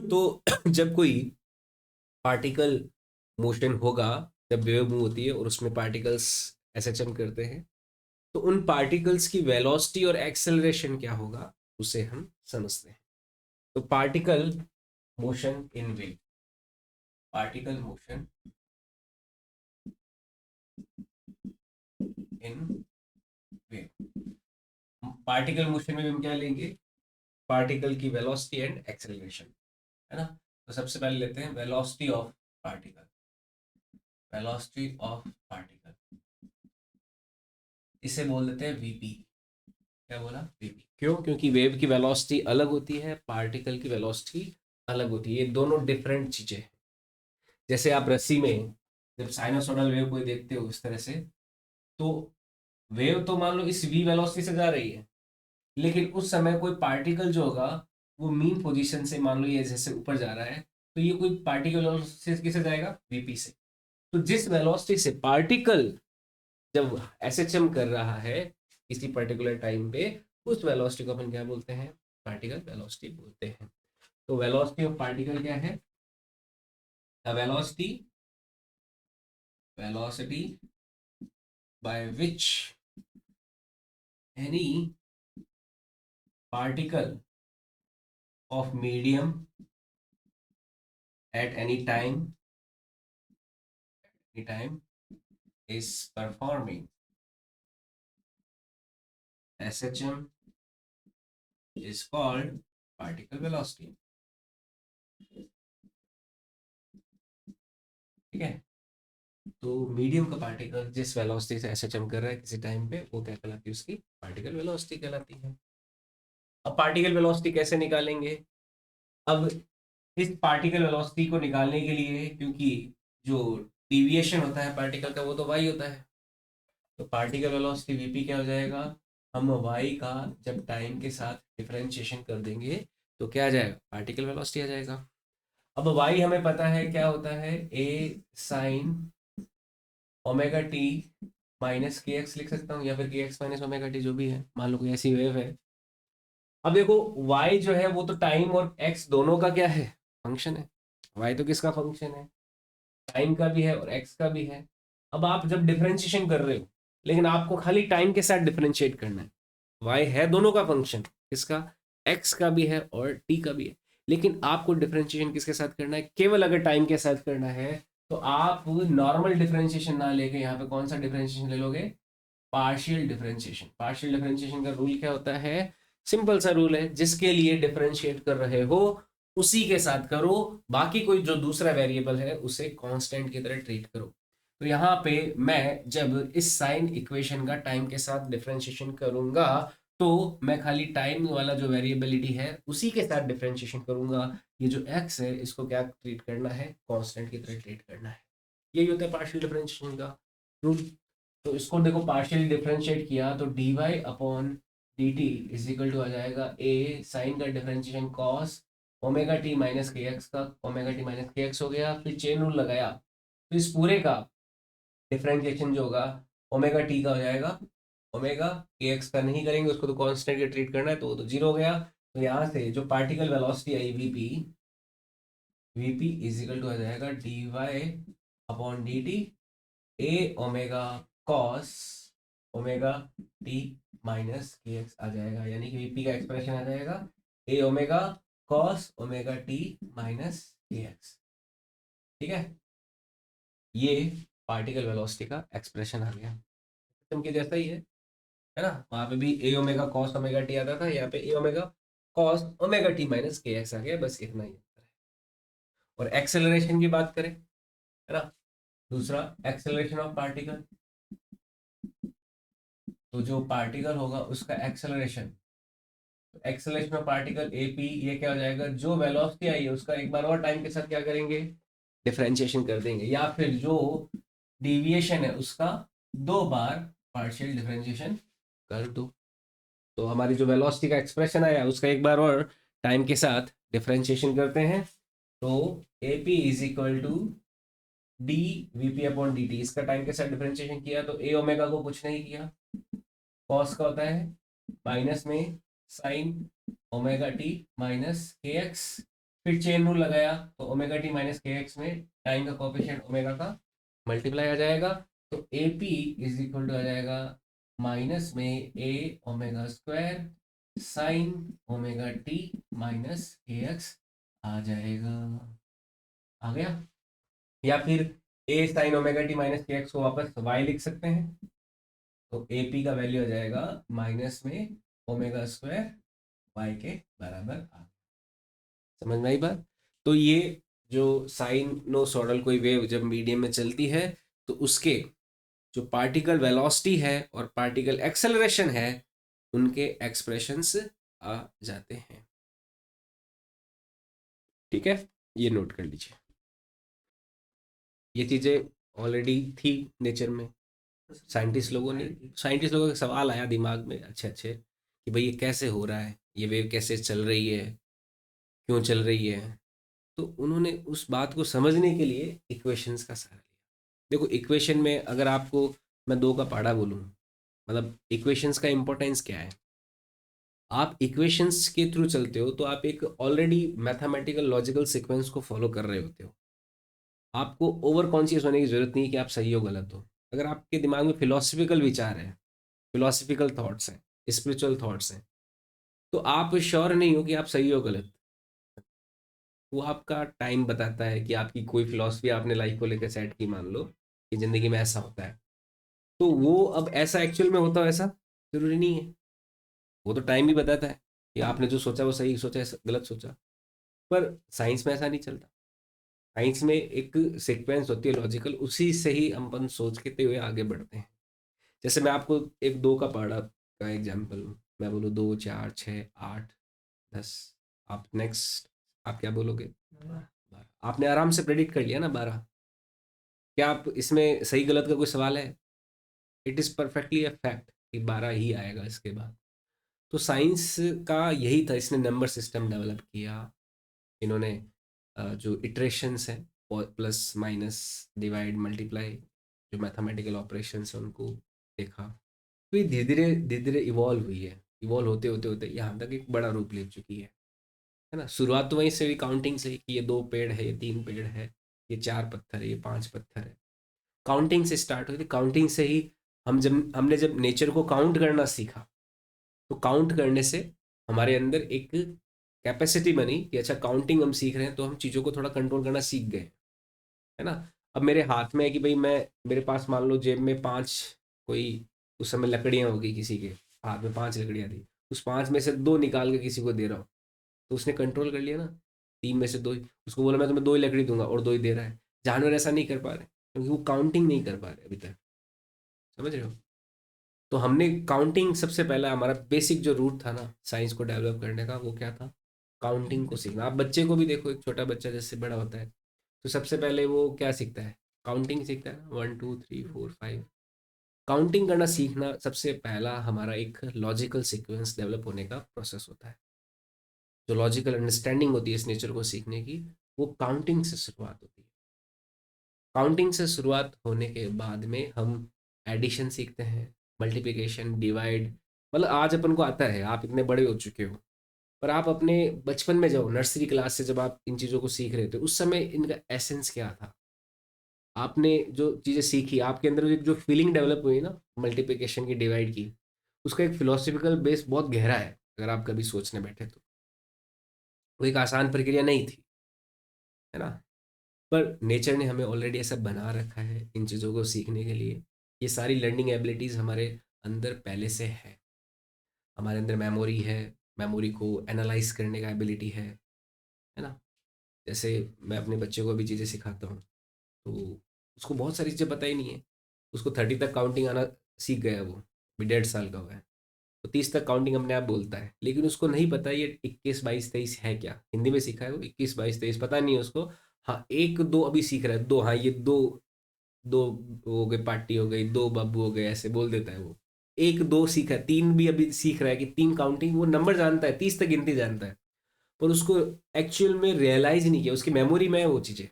तो जब कोई पार्टिकल मोशन होगा, जब वेव मूव होती है और उसमें पार्टिकल्स एसएचएम करते हैं, तो उन पार्टिकल्स की वेलोसिटी और एक्सेलरेशन क्या होगा उसे हम समझते हैं। तो particle motion in wave, particle motion in wave, particle motion में भी हम क्या लेंगे, पार्टिकल की वेलोसिटी एंड एक्सेलरेशन, है ना। तो सबसे पहले लेते हैं velocity of particle, velocity of particle, इसे बोल देते हैं वीपी। क्या बोला, वीपी। क्यों, क्योंकि वेव की वेलोसिटी अलग होती है, पार्टिकल की वेलोसिटी अलग होती है, ये दोनों डिफरेंट चीजें हैं। जैसे आप रस्सी में जब साइनोसोडल वेव कोई देखते हो इस तरह से, तो वेव तो मान लो इस वी वेलोसिटी से जा रही है, लेकिन उस समय कोई पार्टिकल जो होगा वो मीन पोजीशन से, मान लो ये जैसे ऊपर जा रहा है, तो ये कोई पार्टिकल वेलोसिटी किससे जाएगा, वीपी से। तो जिस वेलोसिटी से पार्टिकल जब एसएचएम कर रहा है किसी पर्टिकुलर टाइम पे, उस वेलोसिटी को अपन क्या बोलते हैं, पार्टिकल वेलोसिटी बोलते हैं। तो वेलोसिटी ऑफ पार्टिकल क्या है, the velocity, velocity by which any particle of medium at any time is performing SHM is called particle velocity। ठीक है, तो मीडियम का पार्टिकल जिस वेलोसिटी से एसएचएम कर रहा है किसी टाइम पे, वो क्या कहलाती है, उसकी पार्टिकल वेलोसिटी कहलाती है। अब पार्टिकल वेलोसिटी कैसे निकालेंगे, अब इस पार्टिकल वेलोसिटी को निकालने के लिए, क्योंकि जो डिविएशन होता है पार्टिकल का वो तो वाई होता है, तो पार्टिकल वेलोसिटी वीपी क्या हो जाएगा, हम वाई का जब टाइम के साथ डिफरेंशिएशन कर देंगे तो क्या आ जाएगा, पार्टिकल वेलोसिटी आ जाएगा। अब वाई हमें पता है क्या होता है, ए साइन ओमेगा टी माइनस के एक्स लिख सकता हूँ, या फिर के एक्स माइनस ओमेगा टी, जो भी है, मान लो कोई ऐसी वेव है। अब देखो y जो है वो तो टाइम और x दोनों का क्या है, फंक्शन है। y तो किसका फंक्शन है, टाइम का भी है और x का भी है। अब आप जब डिफरेंशिएशन कर रहे हो, लेकिन आपको खाली टाइम के साथ डिफरेंशिएट करना है, y है दोनों का फंक्शन, किसका, x का भी है और t का भी है, लेकिन आपको डिफरेंशिएशन किसके साथ करना है, केवल अगर टाइम के साथ करना है तो आप नॉर्मल डिफरेंशिएशन ना लेके यहाँ पे कौन सा डिफरेंशिएशन ले लोगे, पार्शियल डिफरेंशिएशन। पार्शियल डिफरेंशिएशन का रूल क्या होता है, सिंपल सा रूल है, जिसके लिए डिफरेंशिएट कर रहे हो उसी के साथ करो, बाकी कोई जो दूसरा वेरिएबल है उसे कांस्टेंट की तरह ट्रीट करो। तो यहाँ पे मैं जब इस साइन इक्वेशन का टाइम के साथ डिफरेंशिएशन करूंगा, तो मैं खाली टाइम वाला जो वेरिएबिलिटी है उसी के साथ डिफरेंशिएशन करूंगा, ये जो x है इसको क्या ट्रीट करना है, कांस्टेंट की तरह ट्रीट करना है। यही होता है पार्शियल डिफरेंशिएशन का रूल। तो इसको देखो पार्शियली डिफरेंशिएट किया तो d y upon D t is equal to आ जाएगा ए साइन का differentiation cos omega T minus के एक्स का, ओमेगा टी माइनस के एक्स हो गया, फिर चेन रूल लगाया, तो इस पूरे का डिफरेंशिएशन जो होगा ओमेगा टी का हो जाएगा, ओमेगा के एक्स का नहीं करेंगे, उसको तो कांस्टेंट के ट्रीट करना है, तो वो तो जीरो हो गया। तो यहाँ से जो पार्टिकल वेलोसिटी आई v p, v p is equal to आ जाएगा d y upon D t a omega cos omega T minus के एक्स आ जाएगा, यानी कि वीपी का एक्सप्रेशन आ जाएगा a omega cos omega T minus के एक्स। ठीक है, ये पार्टिकल वेलोसिटी का एक्सप्रेशन आ गया, सिस्टम के जैसा ही है ना। वहां पे भी a omega cos omega t आता था, यहाँ पे a omega cos omega T minus के एक्स आ गया, बस इतना ही अंतर है। और एक्सेलरेशन की बात करें, है ना, दूसरा एक्सेलरेशन ऑफ पार्टिकल, तो जो पार्टिकल होगा उसका acceleration, acceleration of particle A P, ये क्या हो जाएगा, जो वेलोसिटी आई है उसका एक बार और टाइम के साथ क्या करेंगे, डिफरेंशिएशन कर देंगे, या फिर जो डिविएशन है उसका दो बार पार्शियल डिफरेंशिएशन कर दो। तो हमारी जो वेलोसिटी का एक्सप्रेशन आया उसका एक बार और टाइम के साथ डिफरेंशिएशन करते हैं, तो A P is equal to D V P upon D T, इसका टाइम के साथ डिफरेंशिएशन किया तो ए ओमेगा को कुछ नहीं किया, कॉस का होता है माइनस में साइन ओमेगा टी माइनस के एक्स, फिर चेन रूल लगाया तो ओमेगा टी माइनस के एक्स में टाइम का कोएफिशिएंट ओमेगा का मल्टीप्लाई आ जाएगा, तो A P is equal to आ जाएगा माइनस में a omega square sine omega T minus के एक्स आ जाएगा। आ गया, या फिर a sine omega T minus के एक्स को वापस वाई लिख सकते हैं, तो ए पी का वैल्यू आ जाएगा माइनस में ओमेगा स्क्वायर वाई के बराबर आ। समझ में आई बात? तो ये जो साइनोसॉइडल कोई वेव जब मीडियम में चलती है तो उसके जो पार्टिकल वेलोसिटी है और पार्टिकल एक्सेलरेशन है उनके एक्सप्रेशंस आ जाते हैं। ठीक है, ये नोट कर लीजिए। ये चीज़ें ऑलरेडी थी नेचर में। साइंटिस्ट लोगों का सवाल आया दिमाग में अच्छे अच्छे कि भाई ये कैसे हो रहा है, ये वेव कैसे चल रही है, क्यों चल रही है। तो उन्होंने उस बात को समझने के लिए इक्वेशंस का सहारा लिया। देखो इक्वेशन में अगर आपको मैं दो का पहाड़ा बोलूँ, मतलब इक्वेशंस का इंपॉर्टेंस क्या है। आप इक्वेशंस के थ्रू चलते हो तो आप एक ऑलरेडी मैथमेटिकल लॉजिकल सीक्वेंस को फॉलो कर रहे होते हो। आपको ओवर कॉन्शियस होने की जरूरत नहीं है कि आप सही हो गलत हो। अगर आपके दिमाग में फिलोसफिकल विचार है, फिलोसफिकल थॉट्स हैं, स्पिरिचुअल थॉट्स हैं, तो आप श्योर नहीं हो कि आप सही हो गलत। वो आपका टाइम बताता है कि आपकी कोई फिलॉसफी आपने लाइफ को लेकर सेट की, मान लो कि ज़िंदगी में ऐसा होता है, तो वो अब ऐसा एक्चुअल में होता है ऐसा ज़रूरी नहीं है। वो तो टाइम भी बताता है कि आपने जो सोचा वो सही सोचा, गलत सोचा। पर साइंस में ऐसा नहीं चलता। साइंस में एक सीक्वेंस होती है लॉजिकल, उसी से ही हम अपन सोच के हुए आगे बढ़ते हैं। जैसे मैं आपको एक दो का पहाड़ा का एग्जाम्पल, मैं बोलूँ 2 4 6 8 10, आप नेक्स्ट आप क्या बोलोगे? 12। आपने आराम से प्रेडिक्ट कर लिया ना 12। क्या आप इसमें सही गलत का कोई सवाल है? It is perfectly a fact कि 12 ही आएगा इसके बाद। तो साइंस का यही था, इसने नंबर सिस्टम डेवलप किया। इन्होंने जो इटरेशंस हैं, प्लस माइनस डिवाइड मल्टीप्लाई, जो मैथमेटिकल ऑपरेशंस हैं उनको देखा। तो ये धीरे धीरे इवॉल्व हुई है। इवॉल्व होते होते होते यहाँ तक एक बड़ा रूप ले चुकी है ना। शुरुआत तो वहीं से हुई, काउंटिंग से, कि ये 2 पेड़ है, ये 3 पेड़ है, ये 4 पत्थर है, ये 5 पत्थर है। काउंटिंग से स्टार्ट हुई थी। काउंटिंग से ही हमने जब नेचर को काउंट करना सीखा, तो काउंट करने से हमारे अंदर एक कैपेसिटी बनी कि अच्छा काउंटिंग हम सीख रहे हैं तो हम चीज़ों को थोड़ा कंट्रोल करना सीख गए, है ना। अब मेरे हाथ में है कि भाई मैं, मेरे पास मान लो जेब में 5 कोई उस समय लकड़ियाँ होगी, किसी के हाथ में 5 लकड़ियाँ थी, उस 5 में से 2 निकाल के किसी को दे रहा हूँ, तो उसने कंट्रोल कर लिया ना। 3 में से 2 ही उसको बोला, मैं तुम्हें 2 ही लकड़ी दूंगा, और 2 ही दे रहा है। जानवर ऐसा नहीं कर पा रहे क्योंकि वो काउंटिंग नहीं कर पा रहे अभी तक। समझ रहे हो? तो हमने काउंटिंग, सबसे पहला हमारा बेसिक जो रूट था ना साइंस को डेवलप करने का, वो क्या था? काउंटिंग को सीखना। आप बच्चे को भी देखो, एक छोटा बच्चा जैसे बड़ा होता है तो सबसे पहले वो क्या सीखता है? काउंटिंग सीखता है ना, 1 2 3 4 5। काउंटिंग करना सीखना सबसे पहला हमारा एक लॉजिकल सीक्वेंस डेवलप होने का प्रोसेस होता है। जो लॉजिकल अंडरस्टैंडिंग होती है इस नेचर को सीखने की, वो काउंटिंग से शुरुआत होती है। काउंटिंग से शुरुआत होने के बाद में हम एडिशन सीखते हैं, मल्टीप्लिकेशन, डिवाइड। मतलब आज अपन को आता है, आप इतने बड़े हो चुके हो, पर आप अपने बचपन में जाओ, नर्सरी क्लास से जब आप इन चीज़ों को सीख रहे थे, उस समय इनका एसेंस क्या था? आपने जो चीज़ें सीखी, आपके अंदर जो फीलिंग डेवलप हुई ना मल्टीप्लिकेशन की, डिवाइड की, उसका एक फिलोसफिकल बेस बहुत गहरा है। अगर आप कभी सोचने बैठे तो वो एक आसान प्रक्रिया नहीं थी, है ना। पर नेचर ने हमें ऑलरेडी ऐसा बना रखा है इन चीज़ों को सीखने के लिए। ये सारी लर्निंग एबिलिटीज़ हमारे अंदर पहले से है। हमारे अंदर मेमोरी है, मेमोरी को एनालाइज करने का एबिलिटी है ना। जैसे मैं अपने बच्चे को भी चीज़ें सिखाता हूँ, तो उसको बहुत सारी चीज़ें पता ही नहीं है। उसको 30 तक काउंटिंग आना सीख गया, वो भी 1.5 साल का हुआ है, तो 30 तक काउंटिंग अपने आप बोलता है। लेकिन उसको नहीं पता ये 21 22 23 है क्या। हिंदी में सीखा है वो, 21 22 23 पता नहीं है उसको। हाँ, 1 2 अभी सीख रहा है, 2, हाँ ये 2, 2 हो गए, पार्टी हो गई, 2 बाबू हो गए, ऐसे बोल देता है वो। 1 2 सीखा है, 3 भी अभी सीख रहा है कि 3 काउंटिंग, वो नंबर जानता है, 30 तक गिनती जानता है। पर उसको एक्चुअल में रियलाइज नहीं किया, उसकी मेमोरी में है वो चीज़ें।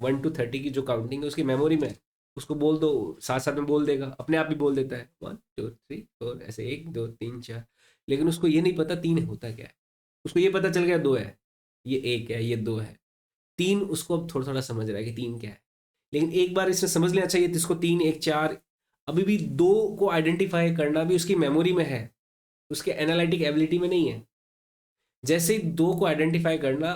1 to 30 की जो काउंटिंग है उसकी मेमोरी में है। उसको बोल दो, साथ साथ में बोल देगा, अपने आप ही बोल देता है 1 2 3 4, ऐसे 1 2 3 4। लेकिन उसको ये नहीं पता 3 होता क्या है। उसको ये पता चल गया 2 है, ये 1 है, ये 2 है। 3 उसको अब थोड़ा थोड़ा समझ रहा है कि 3 क्या है। लेकिन एक बार इसने समझ लिया, अच्छा ये इसको 3 1 4, अभी भी 2 को आइडेंटिफाई करना भी उसकी मेमोरी में है, उसके एनालिटिक एबिलिटी में नहीं है। जैसे ही 2 को आइडेंटिफाई करना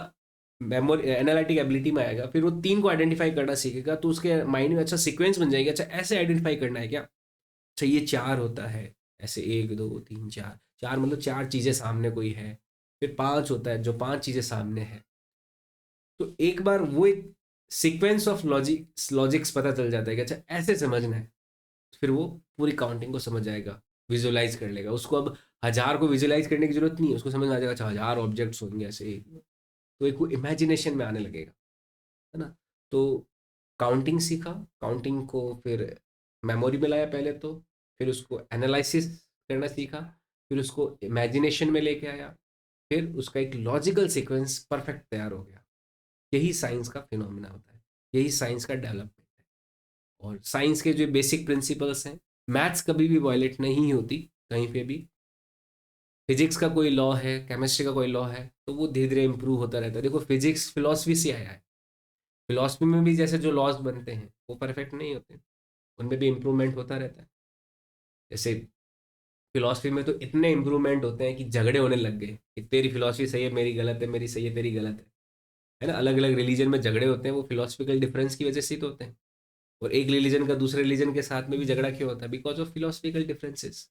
मेमोरी एनालिटिक एबिलिटी में आएगा, फिर वो 3 को आइडेंटिफाई करना सीखेगा, तो उसके माइंड में अच्छा सीक्वेंस बन जाएगा, अच्छा ऐसे आइडेंटिफाई करना है क्या, अच्छा ये 4 होता है, ऐसे 1 2 3 4, 4 मतलब 4 चीज़ें सामने कोई है, फिर 5 होता है जो 5 चीज़ें सामने है। तो एक बार वो एक सीक्वेंस ऑफ लॉजिक्स पता चल जाता है कि अच्छा ऐसे समझना है, फिर वो पूरी काउंटिंग को समझ जाएगा, विजुअलाइज कर लेगा। उसको अब 1000 को विजुअलाइज करने की जरूरत नहीं है, उसको समझ में आ जाएगा अच्छा 1000 ऑब्जेक्ट्स होंगे ऐसे ही। तो एक वो इमेजिनेशन में आने लगेगा, है ना। तो काउंटिंग सीखा, काउंटिंग को फिर मेमोरी में लाया पहले तो, फिर उसको एनालिसिस करना सीखा, फिर उसको इमेजिनेशन में लेके आया, फिर उसका एक लॉजिकल सीक्वेंस परफेक्ट तैयार हो गया। यही साइंस का फिनोमिना होता है, यही साइंस का डेवलपमेंट है। और साइंस के जो बेसिक प्रिंसिपल्स हैं, मैथ्स कभी भी वायलेट नहीं होती कहीं पे भी। फिजिक्स का कोई लॉ है, केमिस्ट्री का कोई लॉ है, तो वो धीरे धीरे इंप्रूव होता रहता है। देखो फिजिक्स फिलोसफी से आया है, फिलोसफी में भी जैसे जो लॉज बनते हैं वो परफेक्ट नहीं होते, उनमें भी इम्प्रूवमेंट होता रहता है। जैसे फिलोसफी में तो इतने इम्प्रूवमेंट होते हैं कि झगड़े होने लग गए कि तेरी फिलोसफी सही है मेरी गलत है, मेरी सही है तेरी गलत है ना। अलग अलग रिलीजन में झगड़े होते हैं, वो फिलोसफिकल डिफरेंस की वजह से ही तो होते हैं। और एक रिलीजन का दूसरे रिलीजन के साथ में भी झगड़ा क्यों होता है? बिकॉज ऑफ फिलोसफिकल डिफरेंसेस,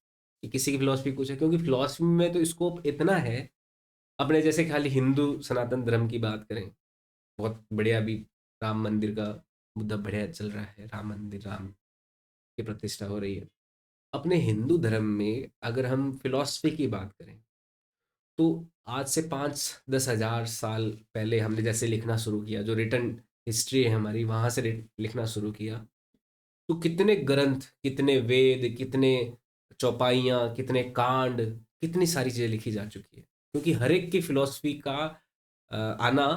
कि किसी की फिलोसफी कुछ है, क्योंकि फिलोसफी में तो स्कोप इतना है। अपने जैसे खाली हिंदू सनातन धर्म की बात करें, बहुत बढ़िया अभी राम मंदिर का मुद्दा बढ़िया चल रहा है, राम मंदिर, राम की प्रतिष्ठा हो रही है। अपने हिंदू धर्म में अगर हम फिलॉसफी की बात करें, तो आज से 5-10 हज़ार साल पहले हमने जैसे लिखना शुरू किया, जो रिटर्न हिस्ट्री है हमारी, वहाँ से लिखना शुरू किया, तो कितने ग्रंथ, कितने वेद, कितने चौपाइयाँ, कितने कांड, कितनी सारी चीज़ें लिखी जा चुकी है। क्योंकि हर एक की फिलॉसफी का आना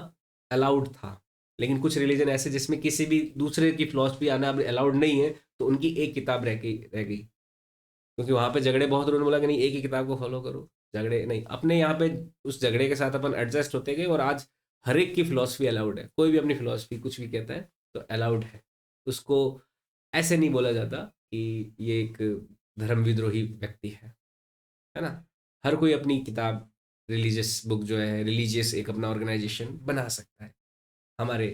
अलाउड था। लेकिन कुछ रिलीजन ऐसे जिसमें किसी भी दूसरे की फिलॉसफी आना अलाउड नहीं है, तो उनकी एक किताब रह गई, क्योंकि वहां पे झगड़े बहुत, उन्होंने बोला कि नहीं एक ही किताब को फॉलो करो। झगड़े नहीं, अपने यहाँ पे उस झगड़े के साथ अपन एडजस्ट होते गए, और आज हर एक की फिलॉसफी अलाउड है। कोई भी अपनी फिलॉसफी कुछ भी कहता है तो अलाउड है। उसको ऐसे नहीं बोला जाता कि ये एक धर्म विद्रोही व्यक्ति है ना। हर कोई अपनी किताब, रिलीजियस बुक जो है, रिलीजियस एक अपना ऑर्गेनाइजेशन बना सकता है। हमारे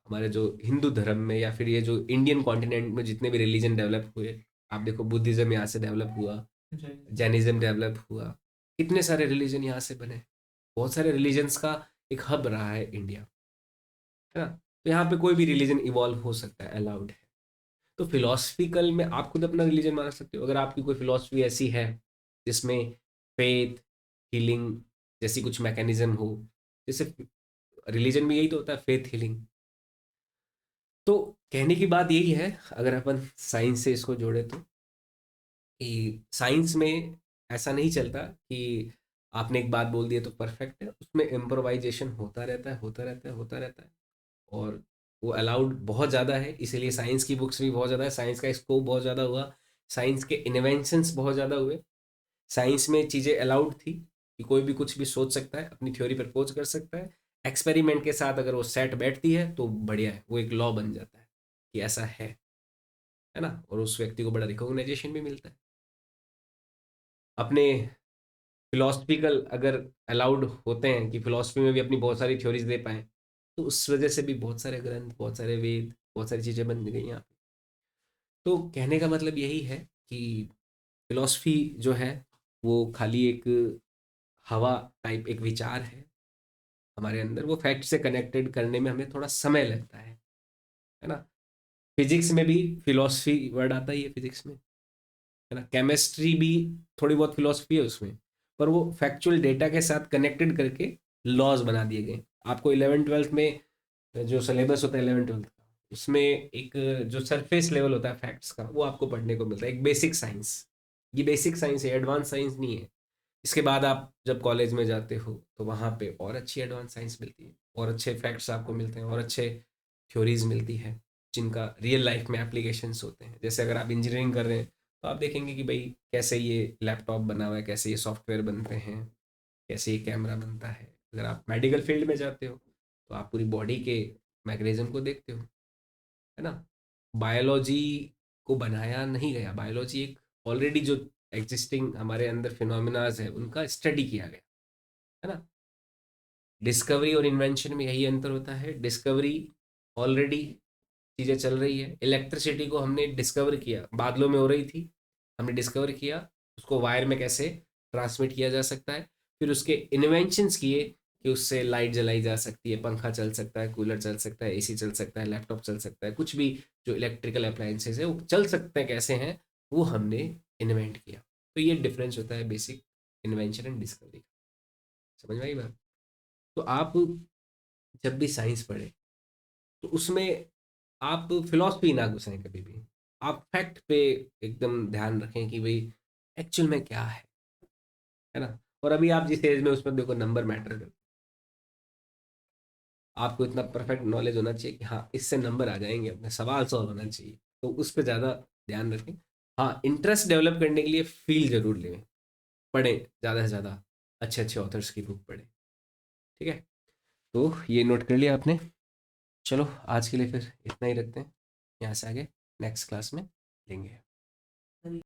हमारे जो हिंदू धर्म में, या फिर ये जो इंडियन कॉन्टिनेंट में जितने भी रिलीजन डेवलप हुए, आप देखो बुद्धिज्म यहाँ से डेवलप हुआ, जैनिज्म डेवलप हुआ, कितने सारे रिलीजन यहाँ से बने। बहुत सारे रिलीजन्स का एक हब रहा है इंडिया, है ना। तो यहाँ पे कोई भी रिलीजन इवॉल्व हो सकता है, अलाउड है। तो फिलोसफिकल में आप खुद अपना रिलीजन बना सकते हो, अगर आपकी कोई फिलोसफी ऐसी है जिसमें फेथ, हीलिंग जैसी कुछ मैकेनिज्म हो। जैसे रिलीजन में यही तो होता है, फेथ हीलिंग। तो कहने की बात यही है, अगर अपन साइंस से इसको जोड़े तो, कि साइंस में ऐसा नहीं चलता कि आपने एक बात बोल दी है तो परफेक्ट है। उसमें इम्प्रोवाइजेशन होता रहता है, होता रहता है, होता रहता है। और वो अलाउड बहुत ज़्यादा है, इसीलिए साइंस की बुक्स भी बहुत ज़्यादा है, साइंस का स्कोप बहुत ज़्यादा हुआ, साइंस के इन्वेंशंस बहुत ज़्यादा हुए। साइंस में चीज़ें अलाउड थी कि कोई भी कुछ भी सोच सकता है, अपनी थ्योरी पर खोज कर सकता है। एक्सपेरिमेंट के साथ अगर वो सेट बैठती है तो बढ़िया है, वो एक लॉ बन जाता है कि ऐसा है ना। और उस व्यक्ति को बड़ा रिकॉग्नाइजेशन भी मिलता है। अपने फिलोसफिकल अगर अलाउड होते हैं कि फिलोसफी में भी अपनी बहुत सारी थ्योरीज दे पाएँ, तो उस वजह से भी बहुत सारे ग्रंथ, बहुत सारे वेद, बहुत सारी चीज़ें बन गई यहाँ पे। तो कहने का मतलब यही है कि फिलोसफी जो है वो खाली एक हवा टाइप एक विचार हमारे अंदर, वो फैक्ट से कनेक्टेड करने में हमें थोड़ा समय लगता है ना। फिजिक्स में भी फिलोसफी वर्ड आता ही है फिजिक्स में, है ना। केमिस्ट्री भी थोड़ी बहुत फिलोसफी है उसमें, पर वो फैक्चुअल डेटा के साथ कनेक्टेड करके लॉज बना दिए गए। आपको 11th-12th में जो सिलेबस होता है 11th-12th का, उसमें एक जो सरफेस लेवल होता है फैक्ट्स का, वो आपको पढ़ने को मिलता है, एक बेसिक साइंस। ये बेसिक साइंस है, एडवांस साइंस नहीं है। इसके बाद आप जब कॉलेज में जाते हो तो वहाँ पे और अच्छी एडवांस साइंस मिलती है, और अच्छे फैक्ट्स आपको मिलते हैं, और अच्छे थ्योरीज मिलती है, जिनका रियल लाइफ में एप्लीकेशंस होते हैं। जैसे अगर आप इंजीनियरिंग कर रहे हैं तो आप देखेंगे कि भाई कैसे ये लैपटॉप बना हुआ है, कैसे ये सॉफ्टवेयर बनते हैं, कैसे ये कैमरा बनता है। अगर आप मेडिकल फील्ड में जाते हो तो आप पूरी बॉडी के मैकेनिज्म को देखते हो, है ना। बायोलॉजी को बनाया नहीं गया, बायोलॉजी एक ऑलरेडी जो एग्जिस्टिंग हमारे अंदर फिनोमिनाज है उनका स्टडी किया गया, है ना। डिस्कवरी और इन्वेंशन में यही अंतर होता है। डिस्कवरी ऑलरेडी चीज़ें चल रही है, इलेक्ट्रिसिटी को हमने डिस्कवर किया, बादलों में हो रही थी, हमने डिस्कवर किया, उसको वायर में कैसे ट्रांसमिट किया जा सकता है, फिर उसके इन्वेंशंस किए कि उससे लाइट जलाई जा सकती है, पंखा चल सकता है, कूलर चल सकता है, एसी चल सकता है, लैपटॉप चल सकता है, कुछ भी जो इलेक्ट्रिकल अप्लायंसेज है वो चल सकते हैं कैसे हैं, वो हमने इन्वेंट किया। तो ये डिफरेंस होता है बेसिक इन्वेंशन एंड डिस्कवरी का। समझ में आई बात? तो आप जब भी साइंस पढ़े तो उसमें आप फिलॉसफी ना घुसाएं कभी भी, आप फैक्ट पे एकदम ध्यान रखें कि भाई एक्चुअल में क्या है ना। और अभी आप जिस एज में उसमें देखो नंबर मैटर करते, आपको इतना परफेक्ट नॉलेज होना चाहिए कि हाँ इससे नंबर आ जाएंगे, अपने सवाल सॉल्व होना चाहिए, तो उस पर ज़्यादा ध्यान रखें। हाँ, इंटरेस्ट डेवलप करने के लिए फील जरूर लें, पढ़ें ज़्यादा से ज़्यादा, अच्छे अच्छे ऑथर्स की बुक पढ़ें। ठीक है, तो ये नोट कर लिया आपने। चलो आज के लिए फिर इतना ही रखते हैं, यहाँ से आगे नेक्स्ट क्लास में लेंगे।